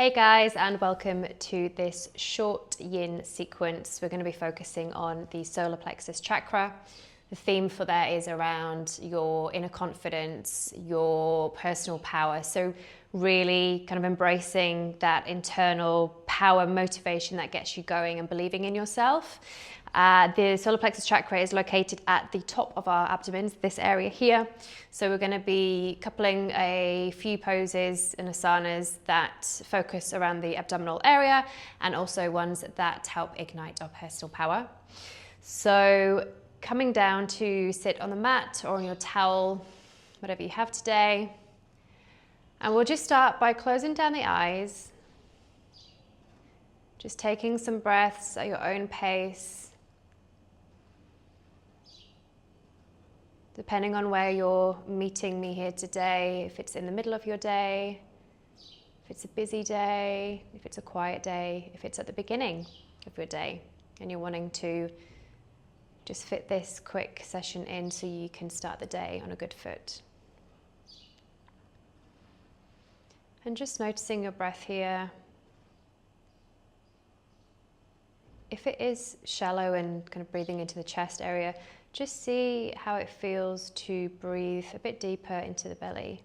Hey guys, and welcome to this short yin sequence. We're going to be focusing on the Solar Plexus Chakra. The theme for that is around your inner confidence, your personal power. So really kind of embracing that internal power, motivation that gets you going and believing in yourself. The Solar Plexus Chakra is located at the top of our abdomen, this area here. So we're going to be coupling a few poses and asanas that focus around the abdominal area and also ones that help ignite our personal power. So coming down to sit on the mat or on your towel, whatever you have today. And we'll just start by closing down the eyes, just taking some breaths at your own pace. Depending on where you're meeting me here today, if it's in the middle of your day, if it's a busy day, if it's a quiet day, if it's at the beginning of your day and you're wanting to just fit this quick session in so you can start the day on a good foot. And just noticing your breath here. If it is shallow and kind of breathing into the chest area, just see how it feels to breathe a bit deeper into the belly.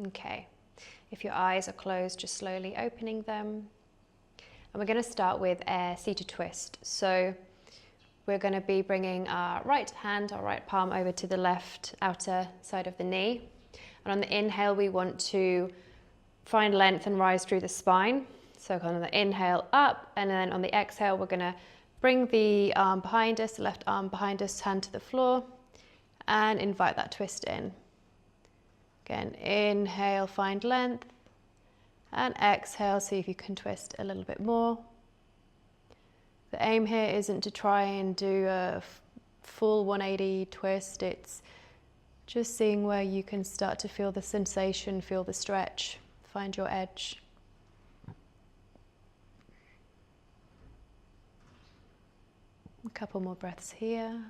Okay, if your eyes are closed, just slowly opening them. And we're going to start with a seated twist. So we're going to be bringing our right hand, our right palm over to the left outer side of the knee. And on the inhale, we want to find length and rise through the spine. So on the inhale up, and then on the exhale, we're going to bring the arm behind us, the left arm behind us, hand to the floor, and invite that twist in. Again, inhale, find length, and exhale, see if you can twist a little bit more. The aim here isn't to try and do a full 180 twist, it's just seeing where you can start to feel the sensation, feel the stretch, find your edge. A couple more breaths here.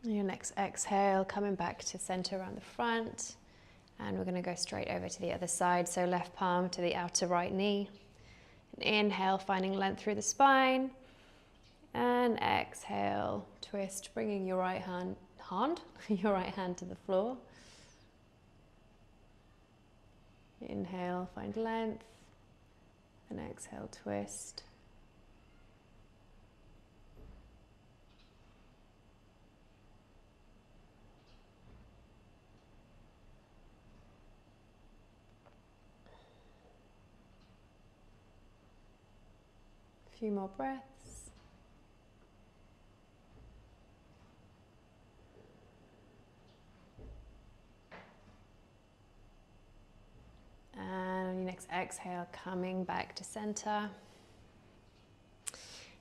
Your next exhale, coming back to center around the front, and we're going to go straight over to the other side. So left palm to the outer right knee. And inhale, finding length through the spine, and exhale, twist, bringing your right hand to the floor. Inhale, find length, and exhale, twist. Few more breaths. And on your next exhale, coming back to center.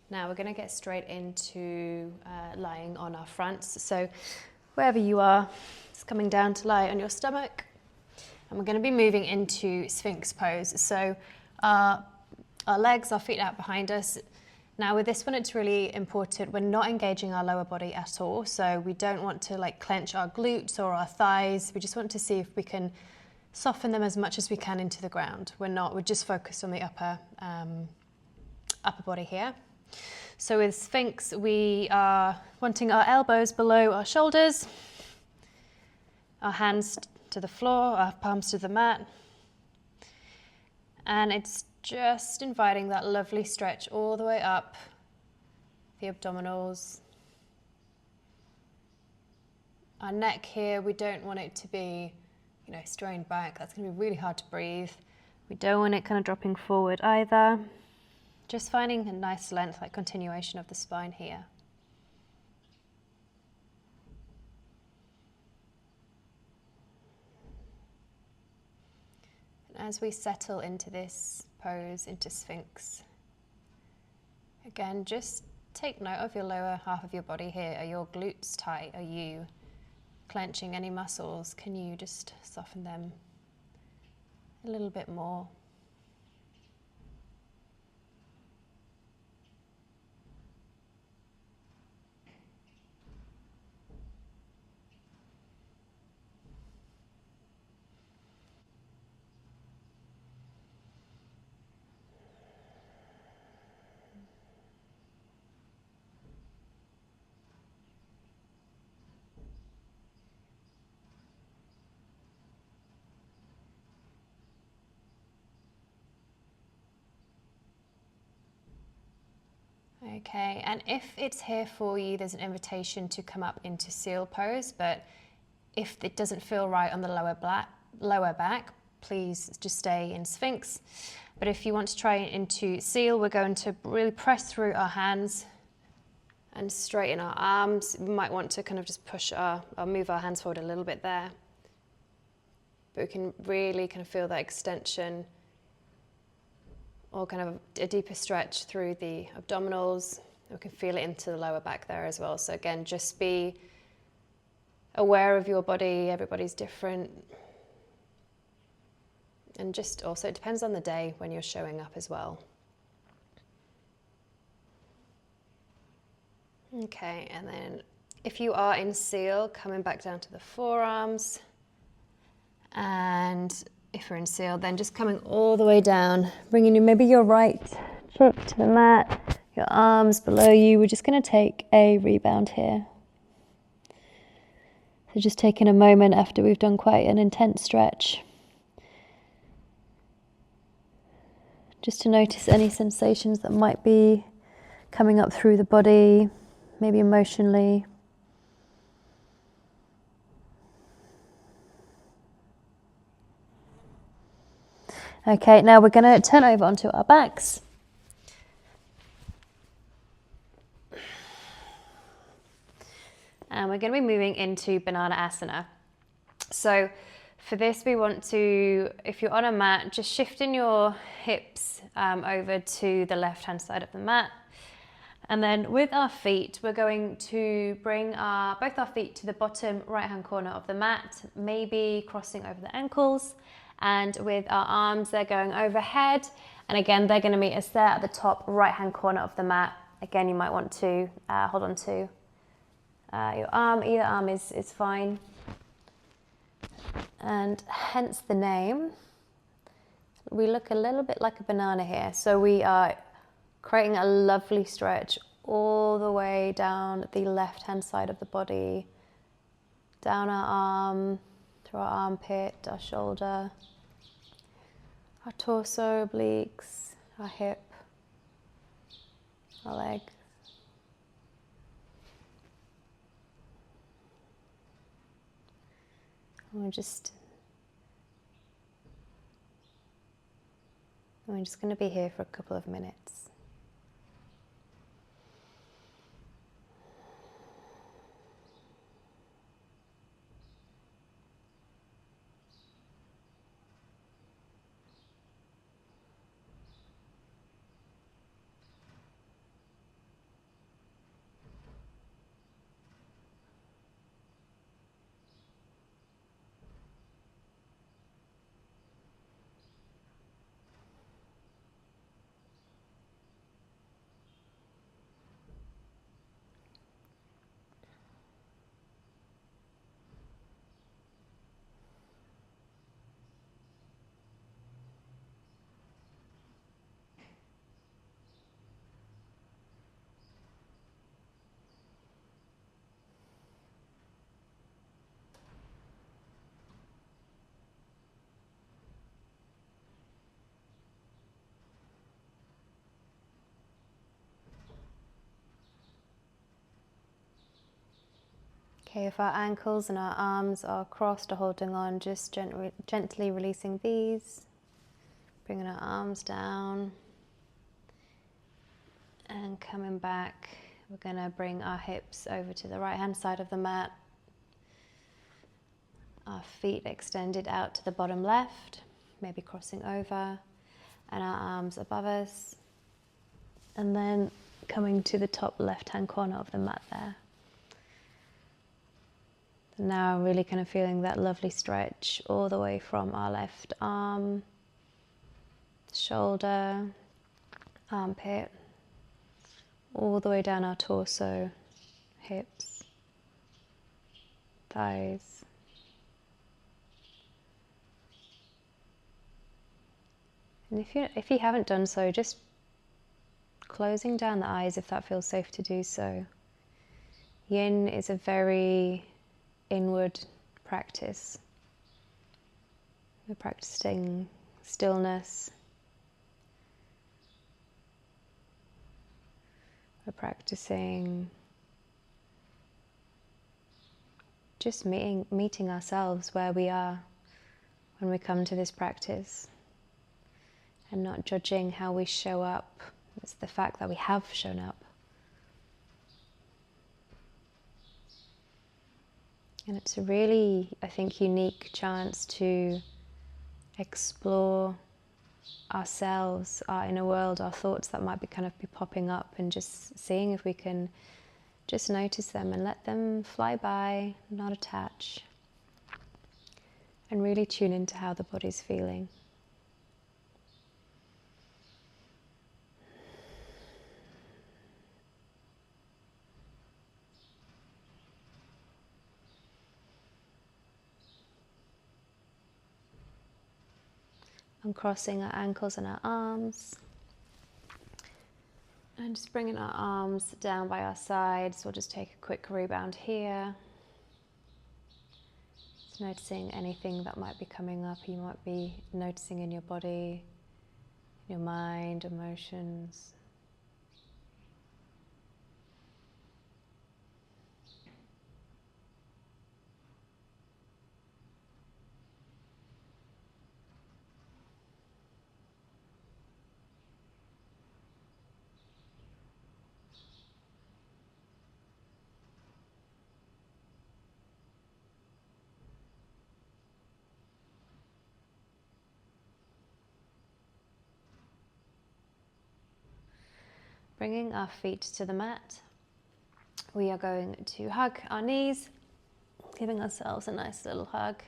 Now we're going to get straight into lying on our fronts. So wherever you are, just coming down to lie on your stomach. And we're going to be moving into Sphinx pose. So our legs, our feet out behind us. Now with this one, it's really important. We're not engaging our lower body at all. So we don't want to like clench our glutes or our thighs. We just want to see if we can soften them as much as we can into the ground. We're just focused on the upper body here. So with Sphinx, we are wanting our elbows below our shoulders, our hands to the floor, our palms to the mat. And it's just inviting that lovely stretch all the way up the abdominals. Our neck here, we don't want it to be, strained back. That's going to be really hard to breathe. We don't want it kind of dropping forward either. Just finding a nice length, like continuation of the spine here. As we settle into this pose, into Sphinx, again, just take note of your lower half of your body here. Are your glutes tight? Are you clenching any muscles? Can you just soften them a little bit more? Okay, and if it's here for you, there's an invitation to come up into seal pose, but if it doesn't feel right on the lower back, please just stay in Sphinx. But if you want to try into seal, we're going to really press through our hands and straighten our arms. We might want to kind of just push or move our hands forward a little bit there. But we can really kind of feel that extension, or kind of a deeper stretch through the abdominals. We can feel it into the lower back there as well. So again, just be aware of your body. Everybody's different. And just also, it depends on the day when you're showing up as well. Okay, and then if you are in seal, coming back down to the forearms. And if you're in seal, then just coming all the way down, bringing maybe your right cheek to the mat, your arms below you. We're just going to take a rebound here. So just taking a moment after we've done quite an intense stretch, just to notice any sensations that might be coming up through the body, maybe emotionally. Okay, now we're going to turn over onto our backs. And we're going to be moving into Banana Asana. So for this, we want to, if you're on a mat, just shifting your hips over to the left-hand side of the mat. And then with our feet, we're going to bring both our feet to the bottom right-hand corner of the mat, maybe crossing over the ankles. And with our arms, they're going overhead. And again, they're going to meet us there at the top right-hand corner of the mat. Again, you might want to hold on to your arm. Either arm is fine. And hence the name. We look a little bit like a banana here. So we are creating a lovely stretch all the way down the left-hand side of the body, down our arm, through our armpit, our shoulder, our torso, obliques, our hip, our leg. And we're just going to be here for a couple of minutes. Okay, if our ankles and our arms are crossed or holding on, just gently releasing these, bringing our arms down and coming back. We're going to bring our hips over to the right-hand side of the mat, our feet extended out to the bottom left, maybe crossing over, and our arms above us. And then coming to the top left-hand corner of the mat there. Now I'm really kind of feeling that lovely stretch all the way from our left arm, shoulder, armpit, all the way down our torso, hips, thighs. And if you haven't done so, just closing down the eyes if that feels safe to do so. Yin is a very inward practice. We're practicing stillness. We're practicing just meeting ourselves where we are when we come to this practice, and not judging how we show up. It's the fact that we have shown up. And it's a really, I think, unique chance to explore ourselves, our inner world, our thoughts that might be popping up, and just seeing if we can just notice them and let them fly by, not attach, and really tune into how the body's feeling. Uncrossing our ankles and our arms, and just bringing our arms down by our sides. We'll just take a quick rebound here. Just noticing anything that might be coming up, you might be noticing in your body, your mind, emotions. Bringing our feet to the mat, we are going to hug our knees, giving ourselves a nice little hug.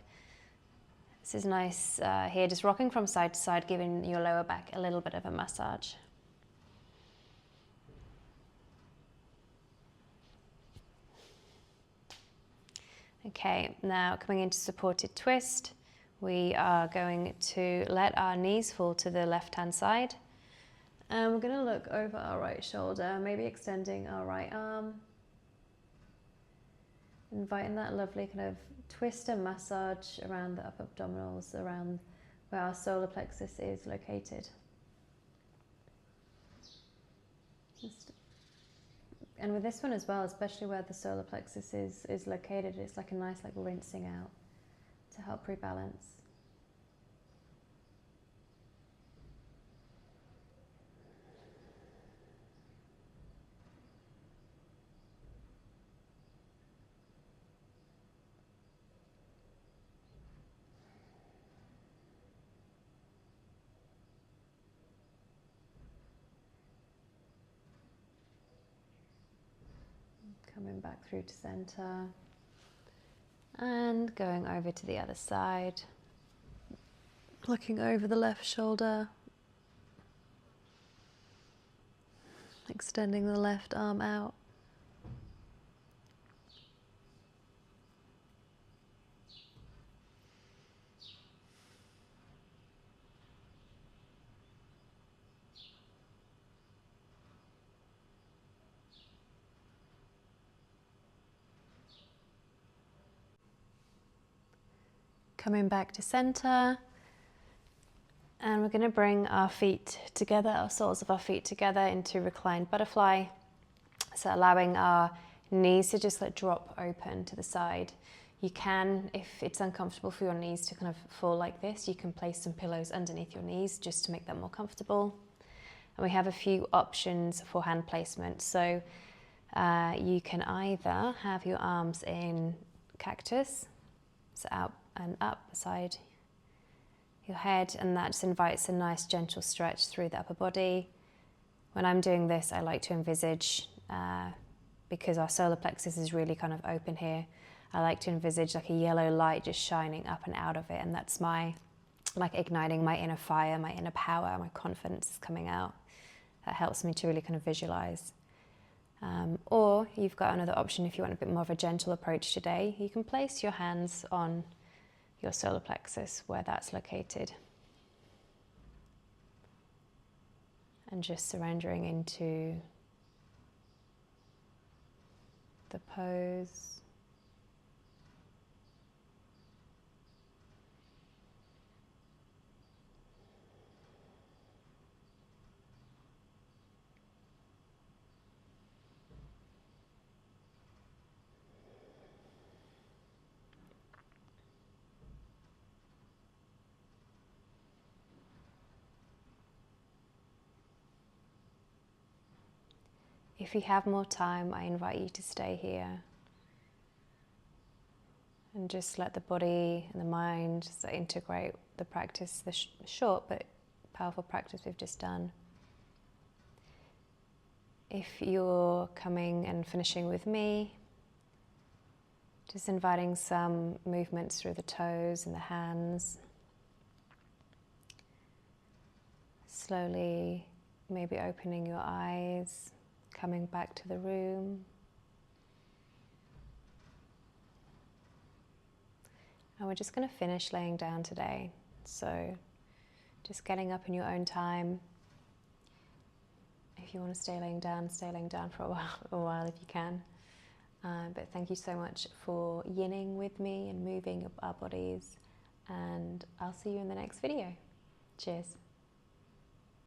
This is nice here, just rocking from side to side, giving your lower back a little bit of a massage. Okay, now coming into supported twist, we are going to let our knees fall to the left-hand side. And we're going to look over our right shoulder, maybe extending our right arm. Inviting that lovely kind of twist and massage around the upper abdominals, around where our solar plexus is located. And with this one as well, especially where the solar plexus is located, it's like a nice rinsing out to help rebalance. Coming back through to center and going over to the other side, looking over the left shoulder, extending the left arm out. Coming back to center, and we're going to bring our feet together, our soles of our feet together into reclined butterfly. So allowing our knees to just drop open to the side. You can, if it's uncomfortable for your knees to kind of fall like this, you can place some pillows underneath your knees just to make them more comfortable. And we have a few options for hand placement. So you can either have your arms in cactus, so out and up beside your head, and that just invites a nice gentle stretch through the upper body. When I'm doing this, I like to envisage, because our solar plexus is really kind of open here, I like to envisage like a yellow light just shining up and out of it, and that's like igniting my inner fire, my inner power, my confidence is coming out. That helps me to really kind of visualize. Or you've got another option if you want a bit more of a gentle approach today. You can place your hands on your solar plexus where that's located. And just surrendering into the pose. If you have more time, I invite you to stay here and just let the body and the mind integrate the practice, the short but powerful practice we've just done. If you're coming and finishing with me, just inviting some movements through the toes and the hands. Slowly, maybe opening your eyes, coming back to the room. And we're just going to finish laying down today. So just getting up in your own time. If you want to stay laying down for a while if you can. But thank you so much for yinning with me and moving our bodies. And I'll see you in the next video. Cheers.